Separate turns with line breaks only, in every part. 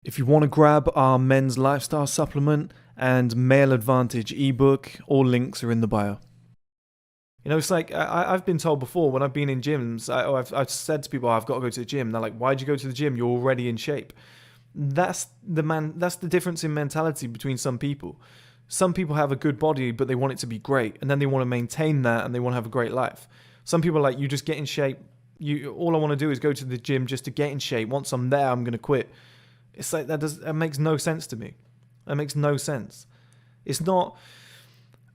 If you want to grab our men's lifestyle supplement and male advantage ebook, all links are in the bio. You know, it's like I've been told before when I've been in gyms, I've said to people, I've got to go to the gym. They're like, why'd you go to the gym? You're already in shape. That's the difference in mentality between some people. Some people have a good body, but they want it to be great, and then they want to maintain that, and they want to have a great life. Some people are like, you just get in shape. All I want to do is go to the gym just to get in shape. Once I'm there, I'm gonna quit. It's like that makes no sense to me. That makes no sense. It's not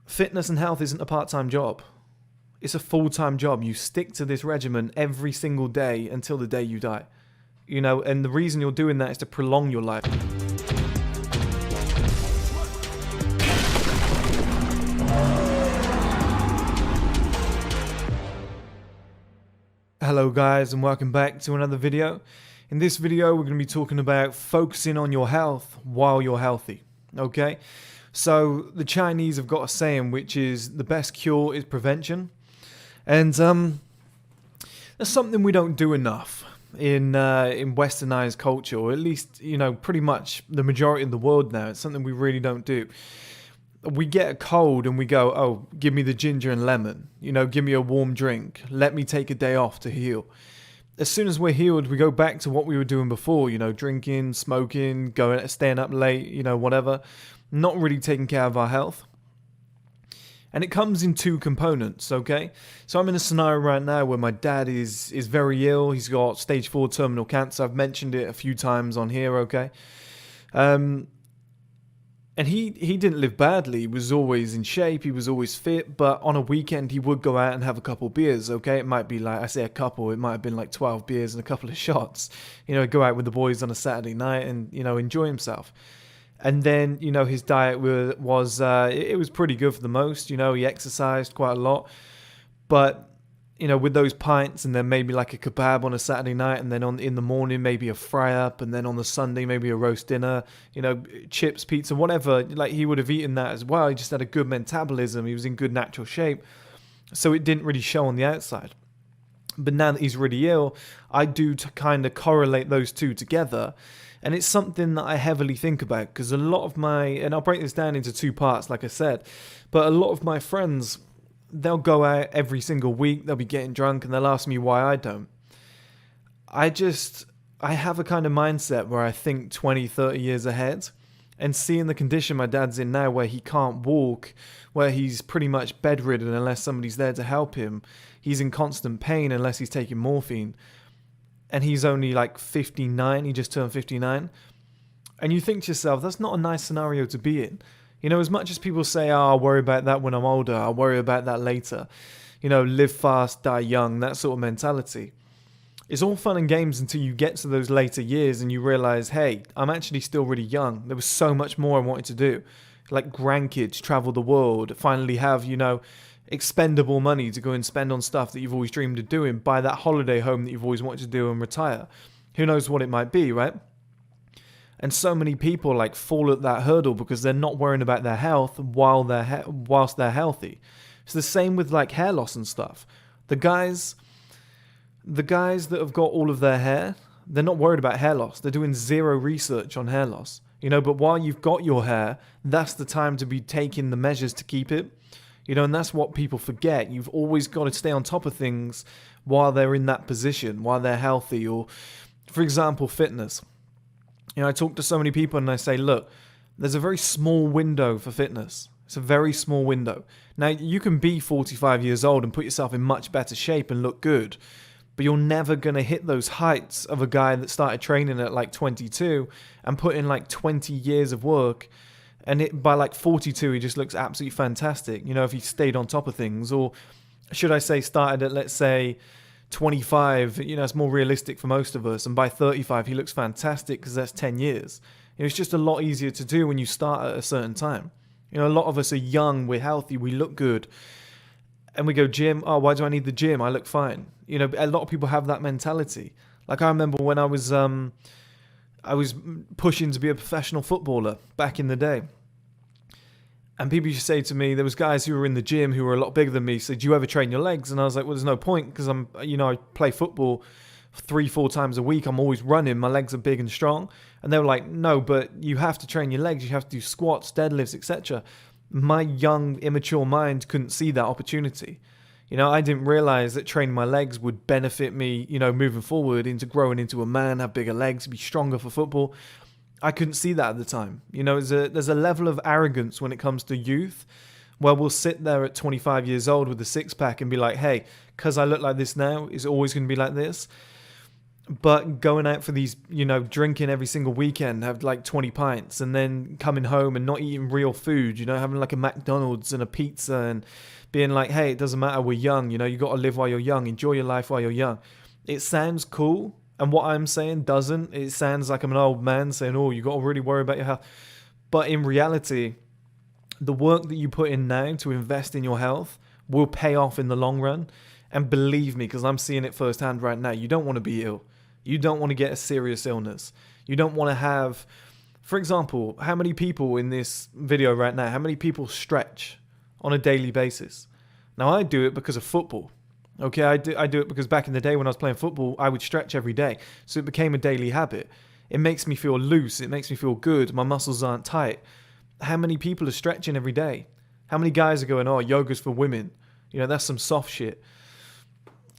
fitness and health isn't a part-time job. It's a full-time job. You stick to this regimen every single day until the day you die. You know, and the reason you're doing that is to prolong your life. Hello guys, and welcome back to another video. In this video, we're going to be talking about focusing on your health while you're healthy. Okay? So, the Chinese have got a saying which is the best cure is prevention. And that's something we don't do enough in westernized culture, or at least, you know, pretty much the majority of the world now. It's something we really don't do. We get a cold and we go, oh, give me the ginger and lemon. You know, give me a warm drink. Let me take a day off to heal. As soon as we're healed, we go back to what we were doing before, you know, drinking, smoking, staying up late, you know, whatever. Not really taking care of our health. And it comes in two components, okay? So I'm in a scenario right now where my dad is very ill. He's got stage 4 terminal cancer. I've mentioned it a few times on here, okay? And he didn't live badly. He was always in shape. He was always fit. But on a weekend, he would go out and have a couple beers, okay? It might be like, I say a couple, it might have been like 12 beers and a couple of shots. You know, go out with the boys on a Saturday night and, you know, enjoy himself. And then, you know, his diet was it was pretty good for the most. You know, he exercised quite a lot. But, you know, with those pints and then maybe like a kebab on a Saturday night, and then in the morning maybe a fry up, and then on the Sunday maybe a roast dinner, you know, chips, pizza, whatever, like he would have eaten that as well. He just had a good metabolism. He was in good natural shape. So it didn't really show on the outside. But now that he's really ill, I do to kind of correlate those two together. And it's something that I heavily think about, because a lot of and I'll break this down into two parts, like I said, but a lot of my friends, they'll go out every single week, they'll be getting drunk, and they'll ask me why I don't. I have a kind of mindset where I think 20, 30 years ahead, and seeing the condition my dad's in now, where he can't walk, where he's pretty much bedridden unless somebody's there to help him, he's in constant pain unless he's taking morphine, and he's only like 59, he just turned 59, and you think to yourself, that's not a nice scenario to be in. You know, as much as people say, oh, I'll worry about that when I'm older, I'll worry about that later, you know, live fast, die young, that sort of mentality. It's all fun and games until you get to those later years and you realize, hey, I'm actually still really young. There was so much more I wanted to do. Like grandkids, travel the world, finally have, you know, expendable money to go and spend on stuff that you've always dreamed of doing, buy that holiday home that you've always wanted to do and retire. Who knows what it might be, right? And so many people like fall at that hurdle because they're not worrying about their health whilst they're healthy. It's the same with like hair loss and stuff. The guys that have got all of their hair, they're not worried about hair loss. They're doing zero research on hair loss. You know, but while you've got your hair, that's the time to be taking the measures to keep it. You know, and that's what people forget. You've always got to stay on top of things while they're in that position, while they're healthy. Or, for example, fitness. You know, I talk to so many people and I say, look, there's a very small window for fitness. It's a very small window. Now, you can be 45 years old and put yourself in much better shape and look good, but you're never going to hit those heights of a guy that started training at like 22 and put in like 20 years of work, and by like 42, he just looks absolutely fantastic, you know, if he stayed on top of things. Or should I say started at, let's say, 25, you know, it's more realistic for most of us, and by 35 he looks fantastic because that's 10 years. You know, it's just a lot easier to do when you start at a certain time. You know, a lot of us are young, we're healthy, we look good, and we go gym, oh, why do I need the gym? I look fine. You know, a lot of people have that mentality. Like I remember when I was pushing to be a professional footballer back in the day. And people used to say to me, there was guys who were in the gym who were a lot bigger than me, said, do you ever train your legs? And I was like, well, there's no point because I play football 3-4 times a week. I'm always running. My legs are big and strong. And they were like, no, but you have to train your legs. You have to do squats, deadlifts, etc. My young, immature mind couldn't see that opportunity. I didn't realize that training my legs would benefit me, moving forward into growing into a man, have bigger legs, be stronger for football. I couldn't see that at the time. There's a level of arrogance when it comes to youth where we'll sit there at 25 years old with a six-pack and be like, hey, because I look like this now, it's always going to be like this. But going out for these, drinking every single weekend, have like 20 pints, and then coming home and not eating real food, having like a McDonald's and a pizza and being like, hey, it doesn't matter, we're young, you got to live while you're young, enjoy your life while you're young. It sounds cool, and what I'm saying doesn't. It sounds like I'm an old man saying, oh, you got to really worry about your health. But in reality, the work that you put in now to invest in your health will pay off in the long run. And believe me, because I'm seeing it firsthand right now, you don't want to be ill. You don't want to get a serious illness. You don't want to have, for example, how many people in this video right now, how many people stretch on a daily basis? Now, I do it because of football. Okay, I do it because back in the day when I was playing football, I would stretch every day. So it became a daily habit. It makes me feel loose. It makes me feel good. My muscles aren't tight. How many people are stretching every day? How many guys are going, oh, yoga's for women? That's some soft shit.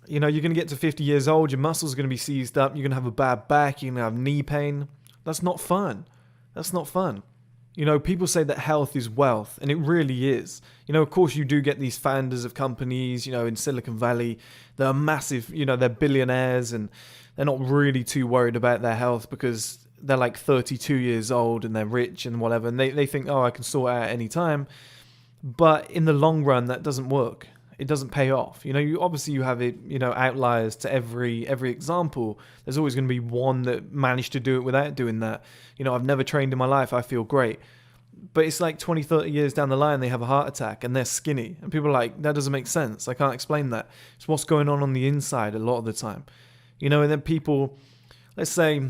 You're going to get to 50 years old, your muscles are going to be seized up, you're going to have a bad back, you're going to have knee pain. That's not fun. That's not fun. People say that health is wealth, and it really is. Of course you do get these founders of companies, in Silicon Valley, that are massive, they're billionaires, and they're not really too worried about their health because they're like 32 years old and they're rich and whatever, and they think, oh, I can sort it out any time. But in the long run, that doesn't work. It doesn't pay off. You obviously you have it, outliers to every example. There's always going to be one that managed to do it without doing that. I've never trained in my life. I feel great. But it's like 20, 30 years down the line, they have a heart attack and they're skinny. And people are like, that doesn't make sense. I can't explain that. It's what's going on the inside a lot of the time. And then people, let's say,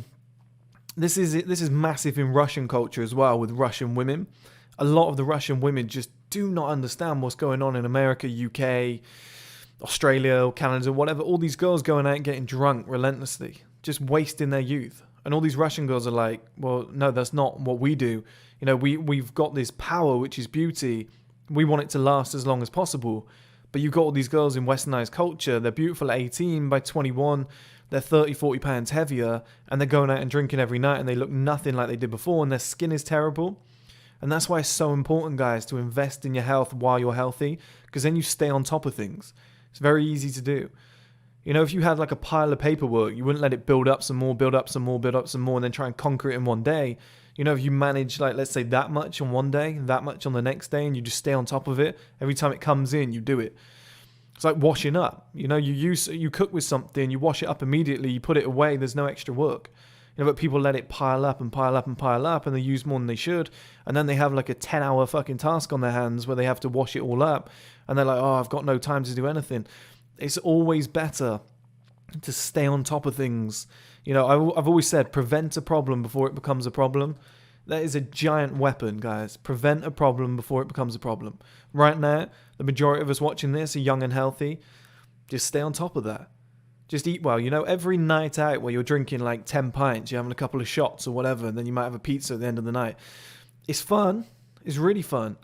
this is massive in Russian culture as well with Russian women. A lot of the Russian women just do not understand what's going on in America, UK, Australia, Canada, whatever. All these girls going out and getting drunk relentlessly, just wasting their youth. And all these Russian girls are like, well, no, that's not what we do. We've got this power, which is beauty. We want it to last as long as possible. But you've got all these girls in westernized culture. They're beautiful at 18. By 21, they're 30, 40 pounds heavier. And they're going out and drinking every night. And they look nothing like they did before. And their skin is terrible. And that's why it's so important, guys, to invest in your health while you're healthy, because then you stay on top of things. It's very easy to do. If you had like a pile of paperwork, you wouldn't let it build up some more, build up some more, build up some more, and then try and conquer it in one day. If you manage, like, let's say that much on one day, that much on the next day, and you just stay on top of it, every time it comes in, you do it. It's like washing up. You cook with something, you wash it up immediately, you put it away, there's no extra work. But people let it pile up and pile up and pile up, and they use more than they should. And then they have like a 10-hour fucking task on their hands where they have to wash it all up. And they're like, oh, I've got no time to do anything. It's always better to stay on top of things. I've always said, prevent a problem before it becomes a problem. That is a giant weapon, guys. Prevent a problem before it becomes a problem. Right now, the majority of us watching this are young and healthy. Just stay on top of that. Just eat well. Every night out where you're drinking like 10 pints, you're having a couple of shots or whatever, and then you might have a pizza at the end of the night. It's fun. It's really fun.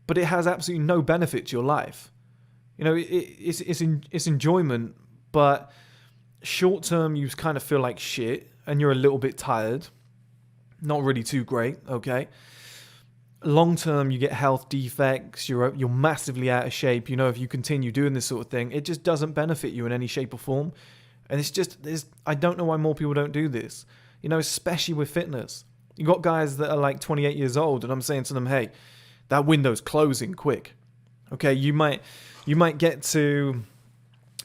But it has absolutely no benefit to your life. It's enjoyment, but short term you kind of feel like shit and you're a little bit tired. Not really too great, okay? Long term, you get health defects, you're massively out of shape. If you continue doing this sort of thing, it just doesn't benefit you in any shape or form. And I don't know why more people don't do this, especially with fitness. You got guys that are like 28 years old, and I'm saying to them, hey, that window's closing quick. Okay, you might get to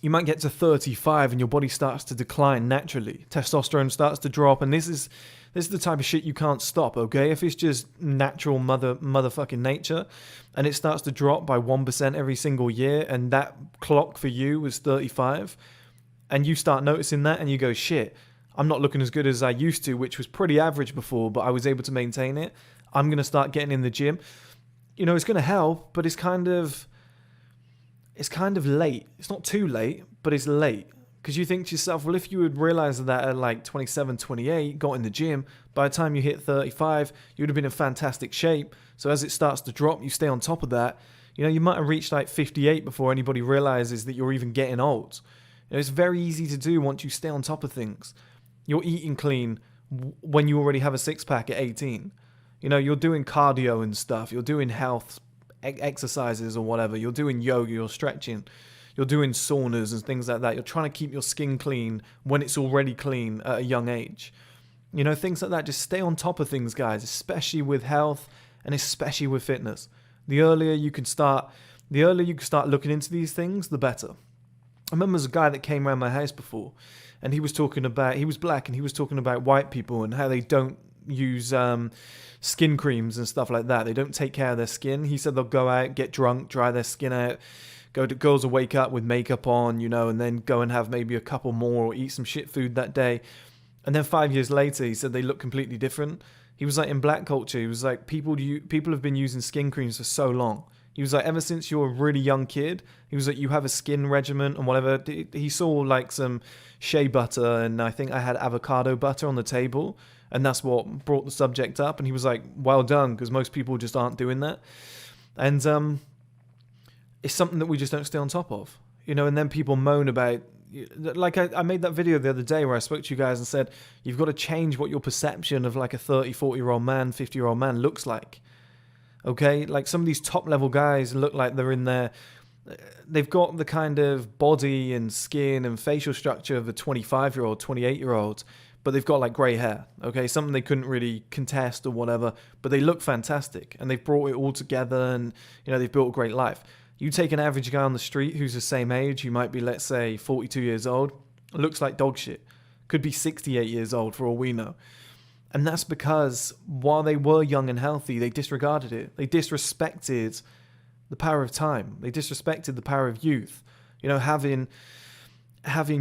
35 and your body starts to decline naturally. Testosterone starts to drop, and this is the type of shit you can't stop, okay? If it's just natural motherfucking nature and it starts to drop by 1% every single year, and that clock for you was 35, and you start noticing that and you go, shit, I'm not looking as good as I used to, which was pretty average before, but I was able to maintain it. I'm going to start getting in the gym. It's going to help, but it's kind of late. It's not too late, but it's late. Because you think to yourself, well, if you would realize that at like 27, 28, got in the gym, by the time you hit 35, you would have been in fantastic shape. So as it starts to drop, you stay on top of that. You know, you might have reached like 58 before anybody realizes that you're even getting old. You know, it's very easy to do once you stay on top of things. You're eating clean when you already have a six-pack at 18. You know, you're doing cardio and stuff. You're doing health exercises or whatever. You're doing yoga, you're stretching. You're doing saunas and things like that. You're trying to keep your skin clean when it's already clean at a young age. You know, things like that. Just stay on top of things, guys, especially with health and especially with fitness. The earlier you can start looking into these things, the better. I remember there's a guy that came around my house before, and he was black, and he was talking about white people and how they don't use skin creams and stuff like that. They don't take care of their skin. He said they'll go out, get drunk, dry their skin out, girls will wake up with makeup on, you know, and then go and have maybe a couple more or eat some shit food that day. And then 5 years later, he said they look completely different. He was like, in black culture, he was like, people have been using skin creams for so long. He was like, ever since you're a really young kid, he was like, you have a skin regimen and whatever. He saw like some shea butter, and I think I had avocado butter on the table, and that's what brought the subject up. And he was like, well done, because most people just aren't doing that. And it's something that we just don't stay on top of, you know. And then people moan about, like I made that video the other day where I spoke to you guys and said, you've got to change what your perception of like a 30, 40-year-old man, 50-year-old man looks like. Okay, like some of these top level guys look like they've got the kind of body and skin and facial structure of a 25-year-old, 28-year-old, but they've got like grey hair. Okay, something they couldn't really contest or whatever, but they look fantastic and they've brought it all together, and you know, they've built a great life. You take an average guy on the street who's the same age, who might be, let's say, 42 years old, looks like dog shit. Could be 68 years old for all we know. And that's because while they were young and healthy, they disregarded it. They disrespected the power of time. They disrespected the power of youth. You know, having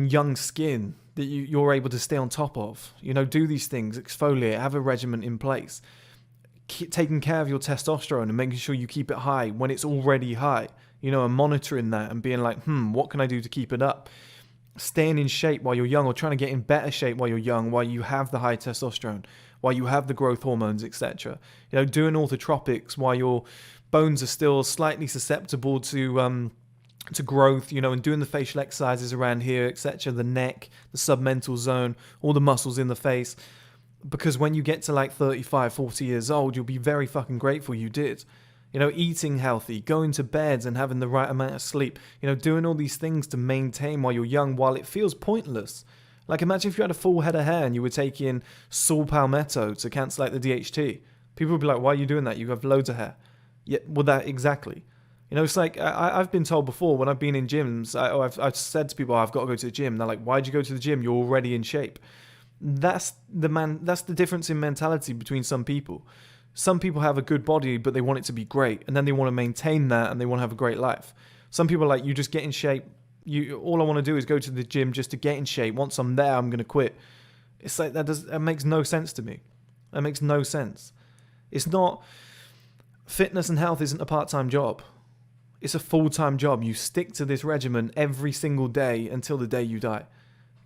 young skin that you're able to stay on top of. You know, do these things, exfoliate, have a regimen in place. Taking care of your testosterone and making sure you keep it high when it's already high. You know, and monitoring that and being like, what can I do to keep it up? Staying in shape while you're young, or trying to get in better shape while you're young, while you have the high testosterone, while you have the growth hormones, etc. You know, doing orthotropics while your bones are still slightly susceptible to growth, you know, and doing the facial exercises around here, etc. The neck, the submental zone, all the muscles in the face. Because when you get to like 35, 40 years old, you'll be very fucking grateful you did. You know, eating healthy, going to bed and having the right amount of sleep. You know, doing all these things to maintain while you're young, while it feels pointless. Like, imagine if you had a full head of hair and you were taking Saul Palmetto to cancel out the DHT. People would be like, why are you doing that? You have loads of hair. Yeah, well, that exactly. You know, it's like, I've been told before when I've been in gyms, I've said to people, I've got to go to the gym. They're like, why'd you go to the gym? You're already in shape. That's the difference in mentality between some people. Some people have a good body, but they want it to be great, and then they want to maintain that, and they want to have a great life. Some people are like, you just get in shape. All I want to do is go to the gym just to get in shape. Once I'm there, I'm going to quit. It's like that makes no sense to me. That makes no sense. It's not, fitness and health isn't a part-time job. It's a full-time job. You stick to this regimen every single day until the day you die.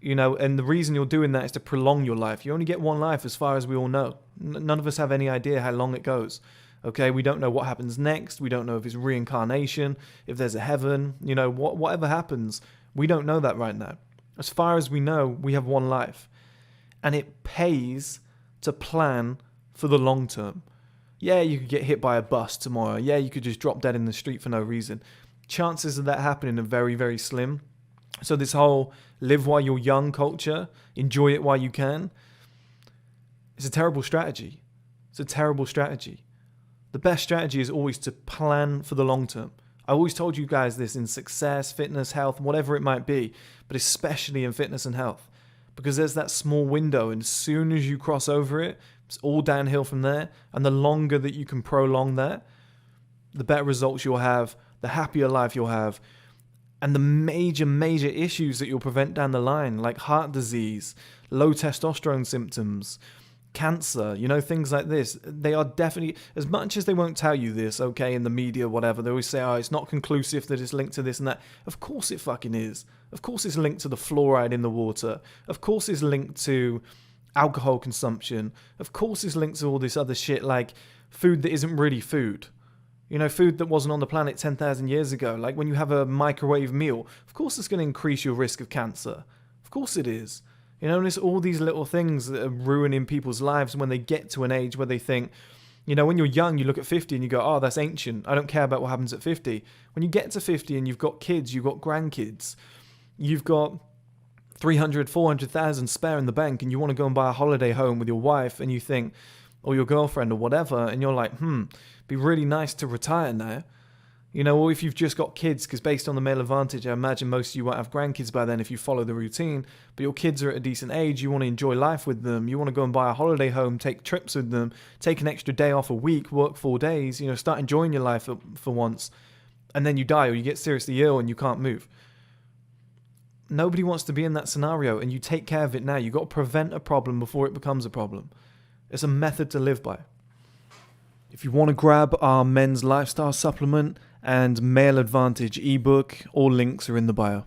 You know, and the reason you're doing that is to prolong your life. You only get one life, as far as we all know. None of us have any idea how long it goes. Okay, we don't know what happens next. We don't know if it's reincarnation, if there's a heaven. You know, whatever happens, we don't know that right now. As far as we know, we have one life. And it pays to plan for the long term. Yeah, you could get hit by a bus tomorrow. Yeah, you could just drop dead in the street for no reason. Chances of that happening are very, very slim. So this whole live while you're young culture, enjoy it while you can, it's a terrible strategy. It's a terrible strategy. The best strategy is always to plan for the long term. I always told you guys this in success, fitness, health, whatever it might be, but especially in fitness and health, because there's that small window, and as soon as you cross over it, it's all downhill from there. And the longer that you can prolong that, the better results you'll have, the happier life you'll have, and the major issues that you'll prevent down the line, like heart disease, low testosterone symptoms, cancer, things like this. They are definitely, as much as they won't tell you this, okay, in the media, whatever, they always say, oh, it's not conclusive that it's linked to this and that. Of course it fucking is. Of course it's linked to the fluoride in the water. Of course it's linked to alcohol consumption. Of course it's linked to all this other shit, like food that isn't really food. Food that wasn't on the planet 10,000 years ago. Like when you have a microwave meal, of course it's going to increase your risk of cancer. Of course it is. And it's all these little things that are ruining people's lives when they get to an age where they think, when you're young, you look at 50 and you go, oh, that's ancient. I don't care about what happens at 50. When you get to 50 and you've got kids, you've got grandkids, you've got 300, 400,000 spare in the bank and you want to go and buy a holiday home with your wife and you think, or your girlfriend or whatever, and you're like, be really nice to retire now. Or if you've just got kids, because based on the male advantage, I imagine most of you won't have grandkids by then if you follow the routine, but your kids are at a decent age, you want to enjoy life with them, you want to go and buy a holiday home, take trips with them, take an extra day off a week, work 4 days, start enjoying your life for once, and then you die or you get seriously ill and you can't move. Nobody wants to be in that scenario, and you take care of it now. You've got to prevent a problem before it becomes a problem. It's a method to live by. If you want to grab our men's lifestyle supplement and male advantage ebook, all links are in the bio.